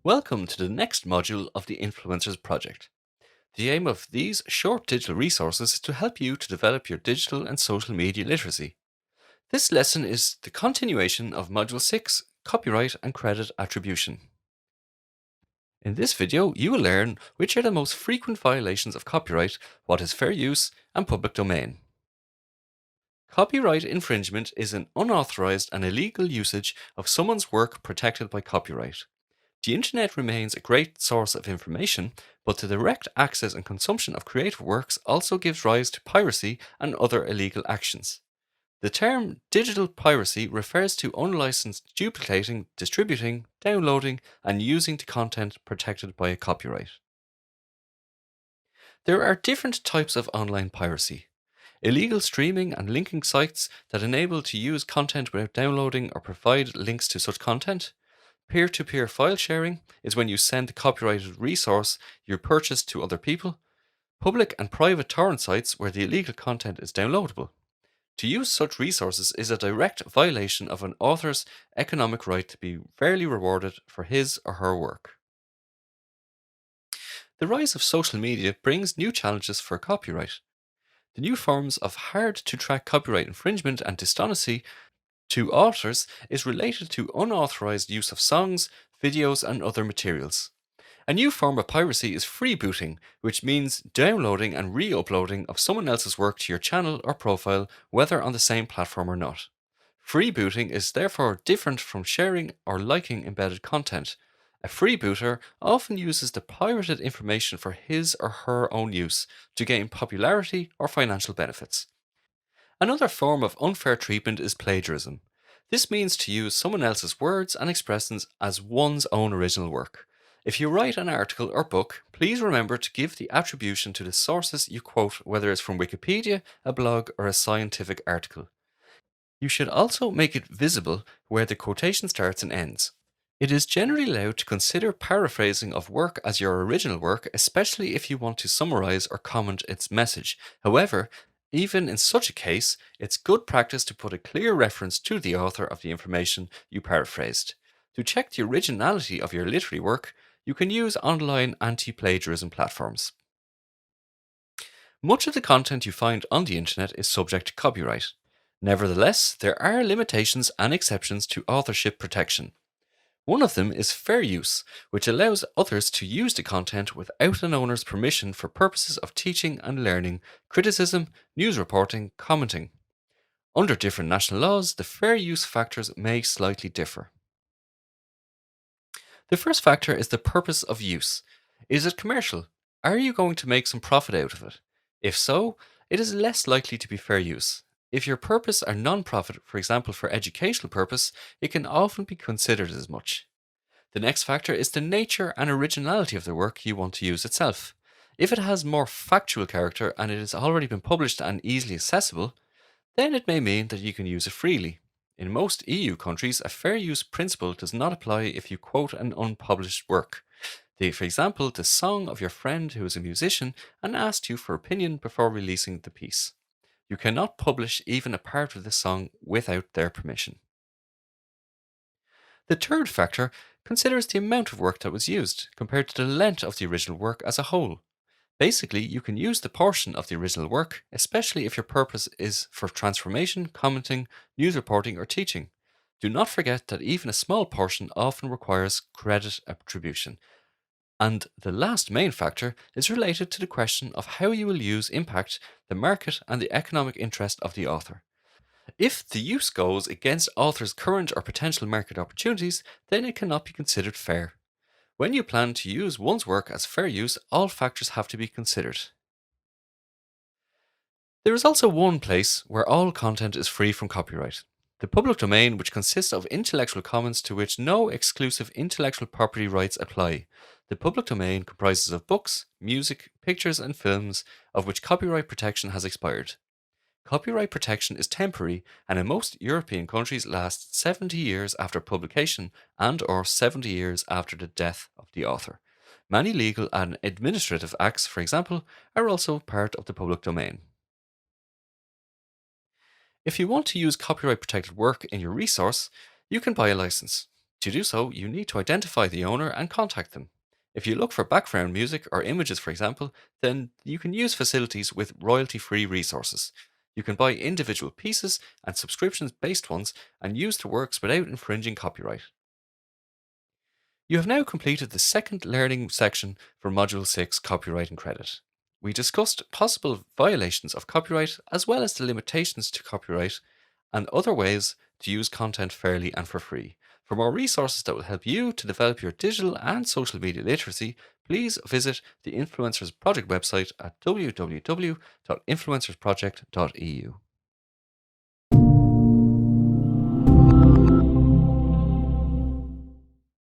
Welcome to the next module of the Influencers Project. The aim of these short digital resources is to help you to develop your digital and social media literacy. This lesson is the continuation of Module 6, Copyright and Credit Attribution. In this video, you will learn which are the most frequent violations of copyright, what is fair use, and public domain. Copyright infringement is an unauthorized and illegal usage of someone's work protected by copyright. The internet remains a great source of information, but the direct access and consumption of creative works also gives rise to piracy and other illegal actions. The term digital piracy refers to unlicensed duplicating, distributing, downloading, and using the content protected by a copyright. There are different types of online piracy. Illegal streaming and linking sites that enable to use content without downloading or provide links to such content. Peer to peer file sharing is when you send the copyrighted resource you purchased to other people. Public and private torrent sites where the illegal content is downloadable. To use such resources is a direct violation of an author's economic right to be fairly rewarded for his or her work. The rise of social media brings new challenges for copyright. The new forms of hard to track copyright infringement and dishonesty to authors is related to unauthorized use of songs, videos, and other materials. A new form of piracy is freebooting, which means downloading and re uploading of someone else's work to your channel or profile, whether on the same platform or not. Freebooting is therefore different from sharing or liking embedded content. A freebooter often uses the pirated information for his or her own use to gain popularity or financial benefits. Another form of unfair treatment is plagiarism. This means to use someone else's words and expressions as one's own original work. If you write an article or book, please remember to give the attribution to the sources you quote, whether it's from Wikipedia, a blog, or a scientific article. You should also make it visible where the quotation starts and ends. It is generally allowed to consider paraphrasing of work as your original work, especially if you want to summarize or comment its message. However, even in such a case, it's good practice to put a clear reference to the author of the information you paraphrased. To check the originality of your literary work, you can use online anti plagiarism platforms. Much of the content you find on the internet is subject to copyright. Nevertheless, there are limitations and exceptions to authorship protection. One of them is fair use, which allows others to use the content without an owner's permission for purposes of teaching and learning, criticism, news reporting, commenting. Under different national laws, the fair use factors may slightly differ. The first factor is the purpose of use. Is it commercial? Are you going to make some profit out of it? If so, it is less likely to be fair use. If your purpose are non-profit, for example for educational purpose, it can often be considered as much. The next factor is the nature and originality of the work you want to use itself. If it has more factual character and it has already been published and easily accessible, then it may mean that you can use it freely. In most EU countries, a fair use principle does not apply if you quote an unpublished work. For example, the song of your friend who is a musician and asked you for opinion before releasing the piece. You cannot publish even a part of the song without their permission. The third factor considers the amount of work that was used compared to the length of the original work as a whole. Basically, you can use the portion of the original work, especially if your purpose is for transformation, commenting, news reporting, or teaching. Do not forget that even a small portion often requires credit attribution. And the last main factor is related to the question of how you will use impact the market and the economic interest of the author. If the use goes against author's current or potential market opportunities, then it cannot be considered fair. When you plan to use one's work as fair use, all factors have to be considered. There is also one place where all content is free from copyright. The public domain, which consists of intellectual commons to which no exclusive intellectual property rights apply. The public domain comprises of books, music, pictures, and films of which copyright protection has expired. Copyright protection is temporary and in most European countries lasts 70 years after publication and/or 70 years after the death of the author. Many legal and administrative acts, for example, are also part of the public domain. If you want to use copyright protected work in your resource, you can buy a license. To do so, you need to identify the owner and contact them. If you look for background music or images, for example, then you can use facilities with royalty free resources. You can buy individual pieces and subscriptions based ones and use the works without infringing copyright. You have now completed the second learning section for Module 6 Copyright and Credit. We discussed possible violations of copyright as well as the limitations to copyright and other ways to use content fairly and for free. For more resources that will help you to develop your digital and social media literacy, please visit the Influencers Project website at www.influencersproject.eu.